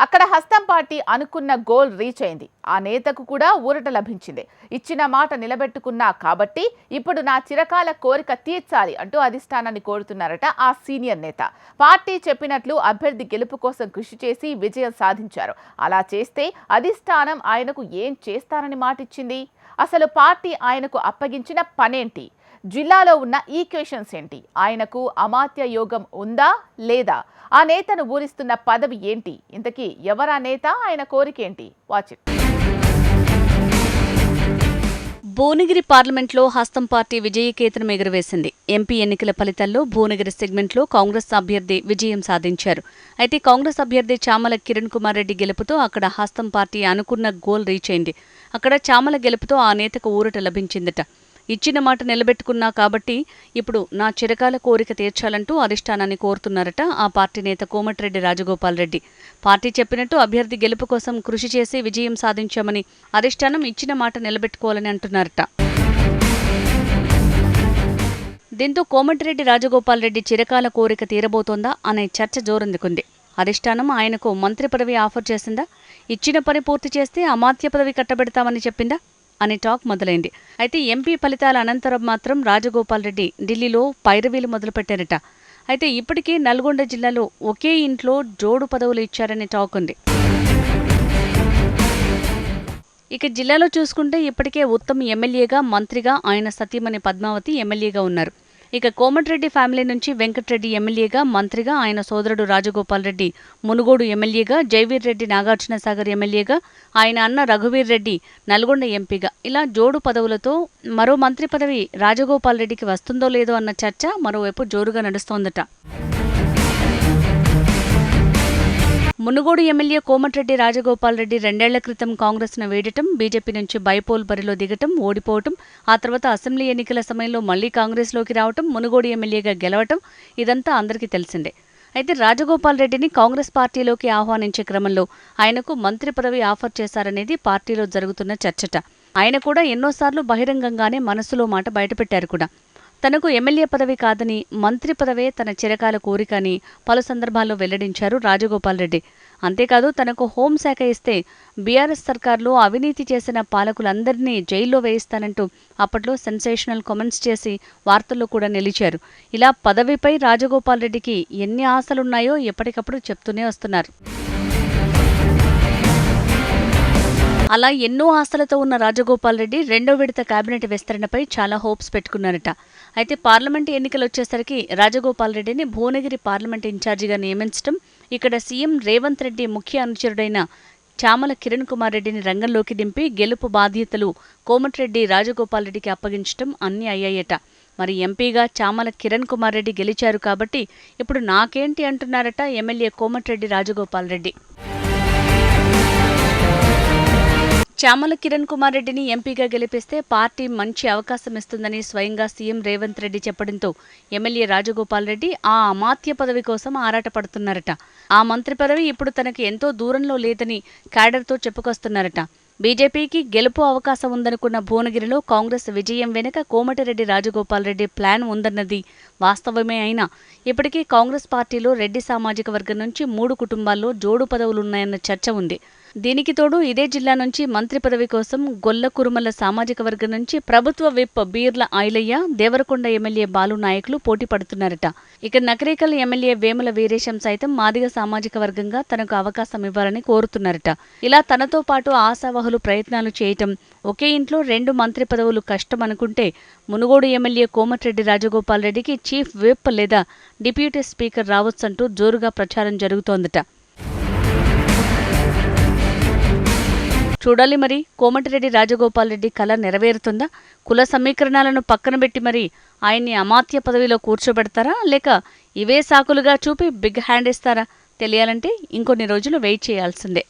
అక్కడ హస్తం పార్టీ అనుకున్న గోల్ రీచ్ అయింది. ఆ నేతకు కూడా ఊరట లభించింది. ఇచ్చిన మాట నిలబెట్టుకున్నా కాబట్టి ఇప్పుడు నా చిరకాల కోరిక తీర్చాలి అంటూ అధిష్టానాన్ని కోరుతున్నారట ఆ సీనియర్ నేత. పార్టీ చెప్పినట్లు అభ్యర్థి గెలుపు కోసం కృషి చేసి విజయం సాధించారు. అలా చేస్తే అధిష్టానం ఆయనకు ఏం చేస్తారని మాటిచ్చింది? అసలు పార్టీ ఆయనకు అప్పగించిన పనేంటి? జిల్లాలో ఉన్న ఈక్వేషన్స్ ఏంటి? ఆయనకు అమాత్య యోగం ఉందా లేదా? ఆ నేతను ఊరిస్తున్న పదవి ఏంటి? ఇంతకీ ఎవరా నేత? ఆయన కోరికేంటి? Watch it. భువనగిరి పార్లమెంట్లో హస్తం పార్టీ విజయకేతనం ఎగురవేసింది. ఎంపీ ఎన్నికల ఫలితాల్లో భువనగిరి సెగ్మెంట్లో కాంగ్రెస్ అభ్యర్థి విజయం సాధించారు. అయితే కాంగ్రెస్ అభ్యర్థి చామల కిరణ్ కుమార్ రెడ్డి గెలుపుతో అక్కడ హస్తం పార్టీ అనుకున్న గోల్ రీచ్ అయింది. అక్కడ చామల గెలుపుతో ఆ నేతకు ఊరట లభించిందట. ఇచ్చిన మాట నిలబెట్టుకున్నా కాబట్టి ఇప్పుడు నా చిరకాల కోరిక తీర్చాలంటూ అధిష్టానాన్ని కోరుతున్నారట ఆ పార్టీ నేత కోమటిరెడ్డి రాజగోపాల్ రెడ్డి. పార్టీ చెప్పినట్టు అభ్యర్థి గెలుపు కోసం కృషి చేసి విజయం సాధించామని, అధిష్టానం ఇచ్చిన మాట నిలబెట్టుకోవాలని అంటున్నారట. దీంతో కోమటిరెడ్డి రాజగోపాల్ రెడ్డి చిరకాల కోరిక తీరబోతోందా అనే చర్చ జోరందుకుంది. అధిష్టానం ఆయనకు మంత్రి పదవి ఆఫర్ చేసిందా? ఇచ్చిన పని పూర్తి చేస్తే అమాత్య పదవి కట్టబెడతామని చెప్పిందా అనే టాక్ మొదలైంది. అయితే ఎంపీ ఫలితాల అనంతరం మాత్రం రాజగోపాల్ రెడ్డి ఢిల్లీలో పైరవీలు మొదలుపెట్టారట. అయితే ఇప్పటికీ నల్గొండ జిల్లాలో ఒకే ఇంట్లో జోడు పదవులు ఇచ్చారనే టాక్ ఉంది. ఇక జిల్లాలో చూసుకుంటే ఇప్పటికే ఉత్తమ్ ఎమ్మెల్యేగా, మంత్రిగా, ఆయన సతీమణి పద్మావతి ఎమ్మెల్యేగా ఉన్నారు. ఇక కోమటిరెడ్డి ఫ్యామిలీ నుంచి వెంకట్రెడ్డి ఎమ్మెల్యేగా, మంత్రిగా, ఆయన సోదరుడు రాజగోపాల్ రెడ్డి మునుగోడు ఎమ్మెల్యేగా, జైవీర్ రెడ్డి నాగార్జునసాగర్ ఎమ్మెల్యేగా, ఆయన అన్న రఘువీర్ రెడ్డి నల్గొండ ఎంపీగా, ఇలా జోడు పదవులతో మరో మంత్రి పదవి రాజగోపాల్ రెడ్డికి వస్తుందో లేదో అన్న చర్చ మరోవైపు జోరుగా నడుస్తోందట. మునుగోడు ఎమ్మెల్యే కోమటిరెడ్డి రాజగోపాల్ రెడ్డి 2 ఏళ్ల క్రితం కాంగ్రెస్ను వీడటం, బీజేపీ నుంచి బైపోల్ బరిలో దిగటం, ఓడిపోవటం, ఆ తర్వాత అసెంబ్లీ ఎన్నికల సమయంలో మళ్లీ కాంగ్రెస్లోకి రావటం, మునుగోడు ఎమ్మెల్యేగా గెలవటం ఇదంతా అందరికీ తెలిసిందే. అయితే రాజగోపాల్ రెడ్డిని కాంగ్రెస్ పార్టీలోకి ఆహ్వానించే క్రమంలో ఆయనకు మంత్రి పదవి ఆఫర్ చేశారనేది పార్టీలో జరుగుతున్న చర్చట. ఆయన కూడా ఎన్నోసార్లు బహిరంగంగానే మనసులో మాట బయటపెట్టారు కూడా. తనకు ఎమ్మెల్యే పదవి కాదని, మంత్రి పదవే తన చిరకాల కోరిక అని పలు సందర్భాల్లో వెల్లడించారు రాజగోపాల్ రెడ్డి. అంతేకాదు తనకు హోంశాఖ ఇస్తే బీఆర్ఎస్ సర్కార్లో అవినీతి చేసిన పాలకులందరినీ జైల్లో వేయిస్తానంటూ అప్పట్లో సెన్సేషనల్ కామెంట్స్ చేసి వార్తల్లో కూడా నిలిచారు. ఇలా పదవిపై రాజగోపాల్ రెడ్డికి ఎన్ని ఆశలున్నాయో ఎప్పటికప్పుడు చెప్తూనే వస్తున్నారు. అలా ఎన్నో ఆశలతో ఉన్న రాజగోపాల్ రెడ్డి 2వ విడత కేబినెట్ విస్తరణపై చాలా హోప్స్ పెట్టుకున్నారట. అయితే పార్లమెంటు ఎన్నికలు వచ్చేసరికి రాజగోపాల్ రెడ్డిని భువనగిరి పార్లమెంట్ ఇన్ఛార్జిగా నియమించడం, ఇక్కడ సీఎం రేవంత్ రెడ్డి ముఖ్య అనుచరుడైన చామల కిరణ్ కుమార్ రెడ్డిని రంగంలోకి దింపి గెలుపు బాధ్యతలు కోమటిరెడ్డి రాజగోపాల్ రెడ్డికి అప్పగించడం అన్నీ అయ్యాయట. మరి ఎంపీగా చామల కిరణ్ కుమార్ రెడ్డి గెలిచారు కాబట్టి ఇప్పుడు నాకేంటి అంటున్నారట ఎమ్మెల్యే కోమటిరెడ్డి రాజగోపాల్ రెడ్డి. చామల కిరణ్ కుమార్ రెడ్డిని ఎంపీగా గెలిపిస్తే పార్టీ మంచి అవకాశం ఇస్తుందని స్వయంగా సీఎం రేవంత్ రెడ్డి చెప్పడంతో ఎమ్మెల్యే రాజగోపాల్ రెడ్డి ఆ అమాత్య పదవి కోసం ఆరాటపడుతున్నారట. ఆ మంత్రి పదవి ఇప్పుడు తనకు ఎంతో దూరంలో లేదని క్యాడర్తో చెప్పుకొస్తున్నారట. బీజేపీకి గెలుపు అవకాశం ఉందనుకున్న భువనగిరిలో కాంగ్రెస్ విజయం వెనుక కోమటిరెడ్డి రాజగోపాల్ రెడ్డి ప్లాన్ ఉందన్నది వాస్తవమే అయినా ఇప్పటికీ కాంగ్రెస్ పార్టీలో రెడ్డి సామాజిక వర్గం నుంచి 3 కుటుంబాల్లో జోడు పదవులున్నాయన్న చర్చ ఉంది. దీనికి తోడు ఇదే జిల్లా నుంచి మంత్రి పదవి కోసం గొల్ల కురుమల సామాజిక వర్గం నుంచి ప్రభుత్వ విప్ బీర్ల ఐలయ్య, దేవరకొండ ఎమ్మెల్యే బాలు నాయకులు పోటీ పడుతున్నారట. ఇక నకరేకల్ ఎమ్మెల్యే వేముల వీరేశం సైతం మాదిగ సామాజిక వర్గంగా తనకు అవకాశం ఇవ్వాలని కోరుతున్నారట. ఇలా తనతో పాటు ఆశావహులు ప్రయత్నాలు చేయటం, ఒకే ఇంట్లో 2 మంత్రి పదవులు కష్టం అనుకుంటే మునుగోడు ఎమ్మెల్యే కోమటిరెడ్డి రాజగోపాల్ రెడ్డికి చీఫ్ విప్ లేదా డిప్యూటీ స్పీకర్ రావచ్చంటూ జోరుగా ప్రచారం జరుగుతోందట. చూడాలి మరి కోమటిరెడ్డి రాజగోపాల్ రెడ్డి కల నెరవేరుతుందా? కుల సమీకరణాలను పక్కన పెట్టి మరి ఆయన్ని అమాత్య పదవిలో కూర్చోబెడతారా, లేక ఇవే సాకులుగా చూపి బిగ్ హ్యాండ్ ఇస్తారా? తెలియాలంటే ఇంకొన్ని రోజులు వెయిట్ చేయాల్సిందే.